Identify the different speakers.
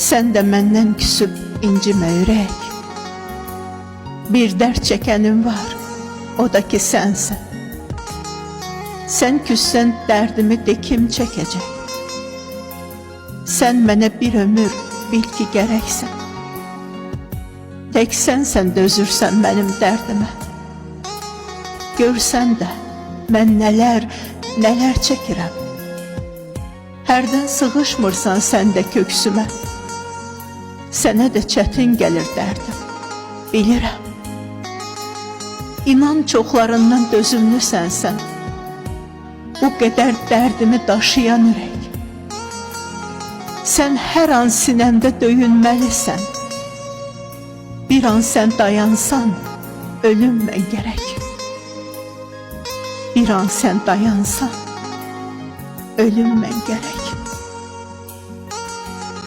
Speaker 1: Sən də məndən küsüb incimə ürək. Bir dərd çəkənim var, o da ki sənsən. Sən küssən dərdimi de kim çəkəcək? Sən mənə bir ömür bil ki gərəksən. Tək sənsən dözürsən mənim dərdimə. Görsən də mən nələr çəkirəm. Hərdən sığışmırsan sən də köksümə. Sənə də çətin gəlir dərdim, bilirəm. İnan çoxlarından dözümlüsən sən. Bu qədər dərdimi daşıyan ürək. Sən hər an sinəmdə döyünməlisən. Bir an sən dayansan, ölüm mən gərək. Bir an sən dayansan, ölüm mən gərək.